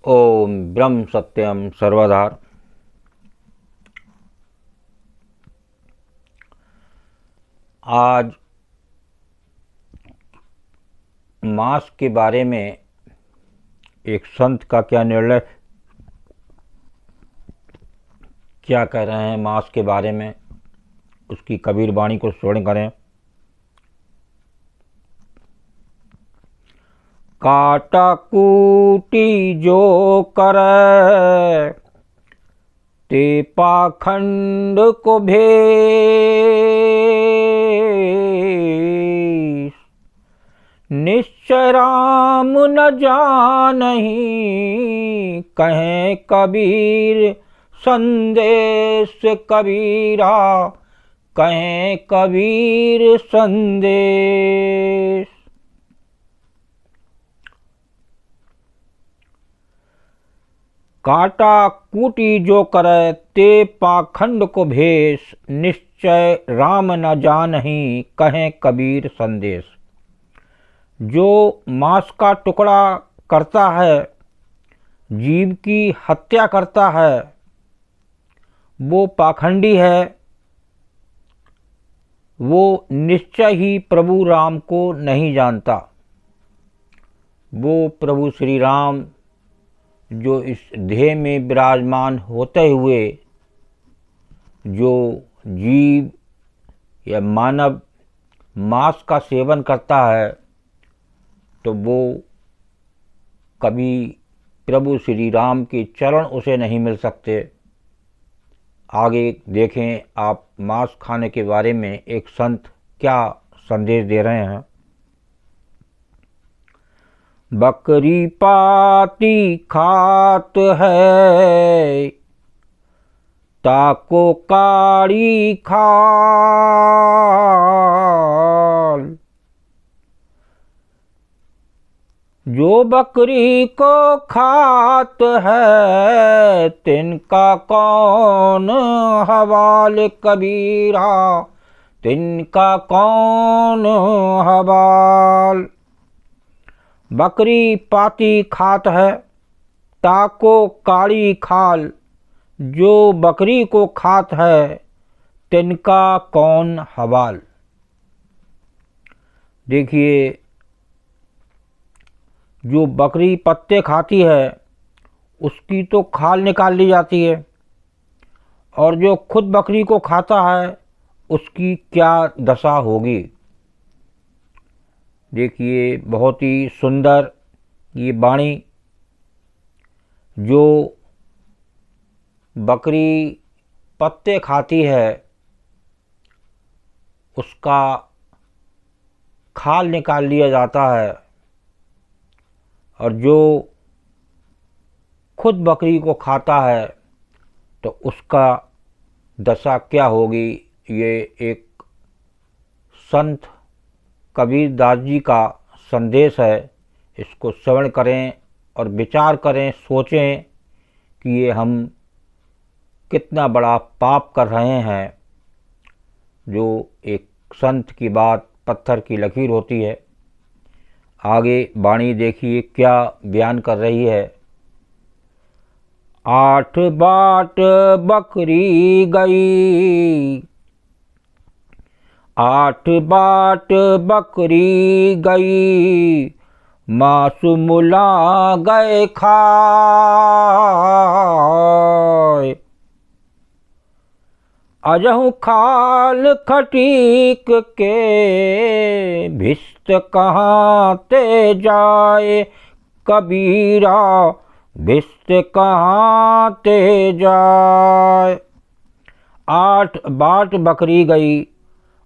ओम ब्रह्म सत्यम सर्वधार। आज मांस के बारे में एक संत का क्या निर्णय, क्या कह रहे हैं मांस के बारे में, उसकी कबीर वाणी को श्रवण करें। काटा कूटी जो करे ते पाखंड को भेष, निश्चय राम न जानहीं कहें कबीर संदेश कबीरा, कहें कबीर संदेश। काटा कूटी जो करे ते पाखंड को भेष, निश्चय राम न जानहीं कहें कबीर संदेश। जो मांस का टुकड़ा करता है, जीव की हत्या करता है, वो पाखंडी है। वो निश्चय ही प्रभु राम को नहीं जानता। वो प्रभु श्री राम जो इस देह में विराजमान होते हुए जो जीव या मानव मांस का सेवन करता है, तो वो कभी प्रभु श्री राम के चरण उसे नहीं मिल सकते। आगे देखें आप मांस खाने के बारे में एक संत क्या संदेश दे रहे हैं। बकरी पाती खात है ताको काड़ी खाल, जो बकरी को खात है तिनका कौन हवाल कबीरा, तिनका कौन हवाल। बकरी पाती खात है ताको काड़ी खाल, जो बकरी को खात है तिनका कौन हवाल। देखिए, जो बकरी पत्ते खाती है उसकी तो खाल निकाल ली जाती है, और जो खुद बकरी को खाता है उसकी क्या दशा होगी। देखिए, बहुत ही सुंदर ये वाणी। जो बकरी पत्ते खाती है उसका खाल निकाल लिया जाता है, और जो खुद बकरी को खाता है तो उसका दशा क्या होगी। ये एक संत कबीर दास जी का संदेश है। इसको श्रवण करें और विचार करें, सोचें कि ये हम कितना बड़ा पाप कर रहे हैं। जो एक संत की बात पत्थर की लकीर होती है। आगे वाणी देखिए क्या बयान कर रही है। 8 बाट बकरी गई, 8 बाट बकरी गई, मासु मुला गए खाए, अजहु खाल खटीक के भिस्त कहाँ ते जाए कबीरा, भिस्त कहाँ ते जाए। 8 बाट बकरी गई,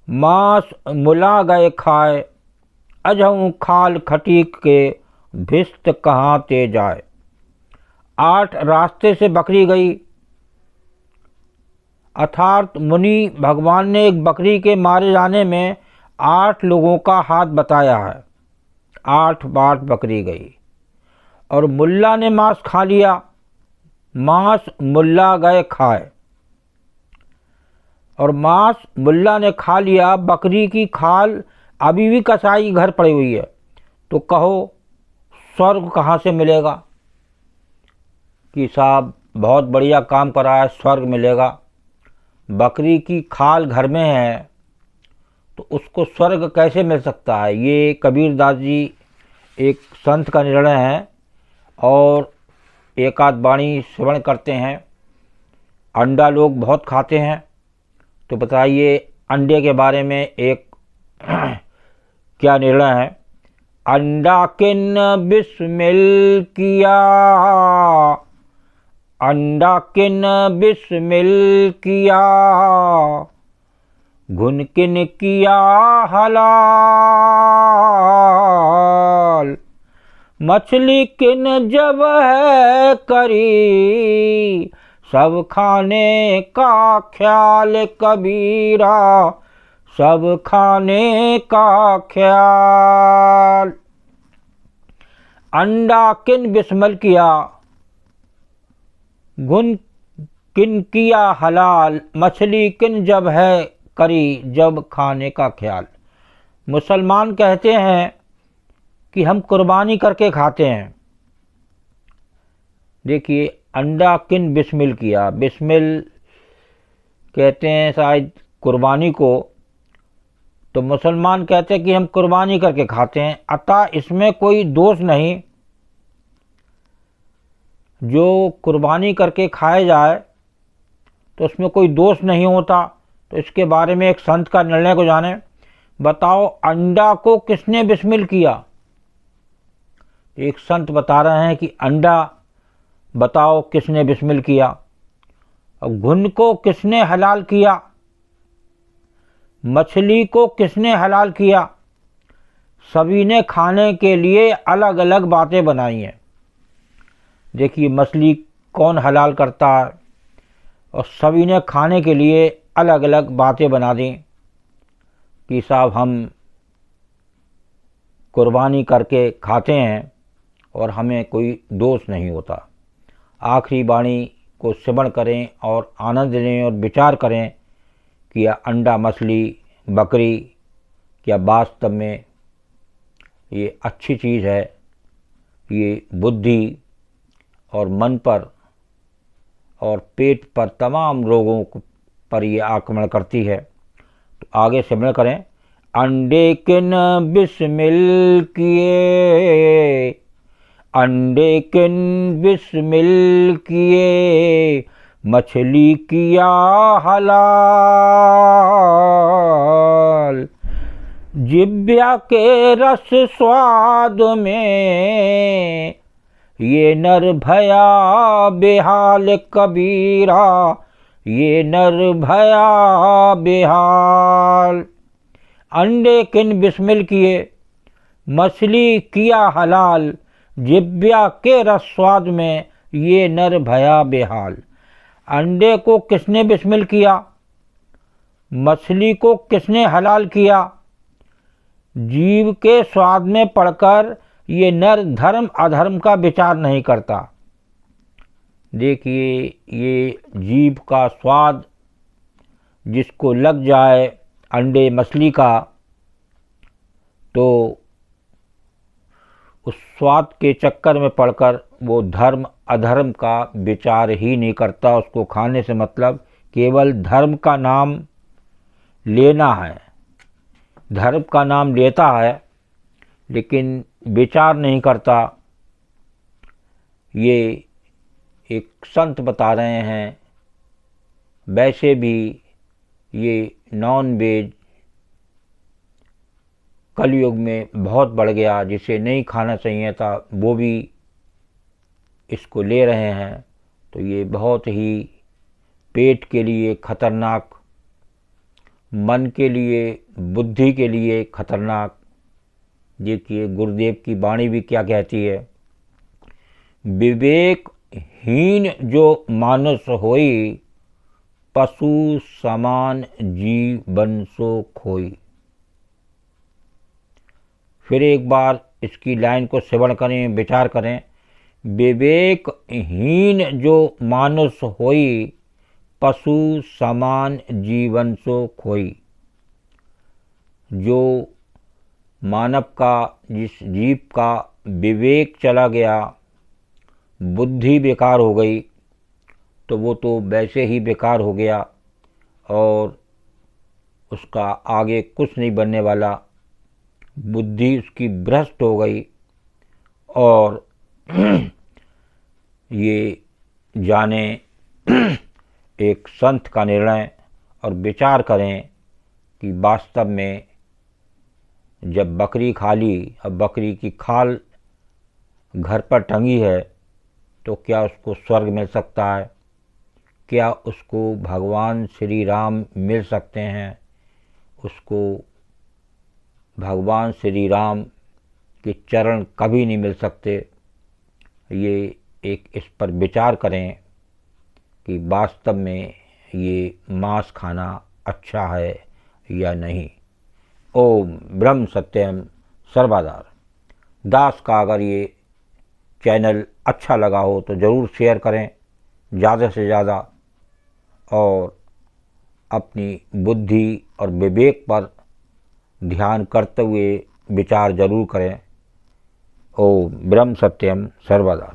मांस मुला गए खाए, अजहु खाल खटीक के भिस्त कहाँ ते जाए। 8 रास्ते से बकरी गई, अर्थात मुनि भगवान ने एक बकरी के मारे जाने में 8 लोगों का हाथ बताया है। 8 बाट बकरी गई और मुल्ला ने मांस खा लिया, मांस मुल्ला गए खाए। और मांस मुल्ला ने खा लिया, बकरी की खाल अभी भी कसाई घर पड़ी हुई है, तो कहो स्वर्ग कहाँ से मिलेगा। कि साहब बहुत बढ़िया काम कर रहा है, स्वर्ग मिलेगा। बकरी की खाल घर में है तो उसको स्वर्ग कैसे मिल सकता है। ये कबीरदास जी एक संत का निर्णय है और एक आध वाणी श्रवण करते हैं। अंडा लोग बहुत खाते हैं, तो बताइए अंडे के बारे में एक क्या निर्णय है। अंडा किन बिस्मिल किया, अंडा किन बिस्मिल किया, घुन किन किया हलाल, मछली किन जब है करी, सब खाने का ख्याल कबीरा, सब खाने का ख्याल। अंडा किन बिस्मिल किया, घुन किन किया हलाल, मछली किन जब है करी, जब खाने का ख्याल। मुसलमान कहते हैं कि हम कुर्बानी करके खाते हैं। देखिए अंडा किन बिस्मिल किया, बिस्मिल कहते हैं शायद कुर्बानी को, तो मुसलमान कहते हैं कि हम कुर्बानी करके खाते हैं, अतः इसमें कोई दोष नहीं। जो कुर्बानी करके खाया जाए तो उसमें कोई दोष नहीं होता। तो इसके बारे में एक संत का निर्णय को जाने। बताओ अंडा को किसने बिस्मिल किया। एक संत बता रहे हैं कि अंडा बताओ किसने बिस्मिल किया। अब घुन को किसने हलाल किया, मछली को किसने हलाल किया। सभी ने खाने के लिए अलग अलग बातें बनाई हैं। देखिए मछली कौन हलाल करता है, और सभी ने खाने के लिए अलग अलग बातें बना दी कि साहब हम कुर्बानी करके खाते हैं और हमें कोई दोष नहीं होता। आखिरी वाणी को श्रवण करें और आनंद लें और विचार करें कि यह अंडा, मछली, बकरी क्या वास्तव में ये अच्छी चीज़ है। ये बुद्धि और मन पर और पेट पर तमाम रोगों पर ये आक्रमण करती है। तो आगे श्रवण करें। अंडे किन बिस्मिल किए, अंडे किन बिस्मिल किए, मछली किया हलाल, जिब्या के रस स्वाद में ये नर भया बेहाल कबीरा, ये नर भया बेहाल। अंडे किन बिस्मिल किए, मछली किया हलाल, जिब्या के रस स्वाद में ये नर भया बेहाल। अंडे को किसने बिस्मिल किया, मछली को किसने हलाल किया। जीव के स्वाद में पड़कर ये नर धर्म अधर्म का विचार नहीं करता। देखिए ये जीव का स्वाद जिसको लग जाए अंडे मछली का, तो उस स्वाद के चक्कर में पड़कर वो धर्म अधर्म का विचार ही नहीं करता। उसको खाने से मतलब केवल धर्म का नाम लेना है, धर्म का नाम लेता है लेकिन विचार नहीं करता। ये एक संत बता रहे हैं। वैसे भी ये नॉन वेज कलयुग में बहुत बढ़ गया, जिसे नहीं खाना चाहिए था वो भी इसको ले रहे हैं। तो ये बहुत ही पेट के लिए खतरनाक, मन के लिए, बुद्धि के लिए खतरनाक। देखिए गुरुदेव की वाणी भी क्या कहती है। विवेकहीन जो मानुष होई, पशु समान जीवन सो खोई। फिर एक बार इसकी लाइन को श्रवण करें, विचार करें। विवेकहीन जो मानुष होई, पशु समान जीवन सो खोई। जो मानव का, जिस जीव का विवेक चला गया, बुद्धि बेकार हो गई तो वो तो वैसे ही बेकार हो गया और उसका आगे कुछ नहीं बनने वाला। बुद्धि उसकी भ्रष्ट हो गई और ये जाने एक संत का निर्णय और विचार करें कि वास्तव में जब बकरी खा ली, अब बकरी की खाल घर पर टंगी है, तो क्या उसको स्वर्ग मिल सकता है? क्या उसको भगवान श्री राम मिल सकते हैं? उसको भगवान श्री राम के चरण कभी नहीं मिल सकते। ये इस पर विचार करें कि वास्तव में ये मांस खाना अच्छा है या नहीं। ओम ब्रह्म सत्यम सर्वदा। दास का अगर ये चैनल अच्छा लगा हो तो ज़रूर शेयर करें ज़्यादा से ज़्यादा और अपनी बुद्धि और विवेक पर ध्यान करते हुए विचार जरूर करें। ओम ब्रह्म सत्यम सर्वदा।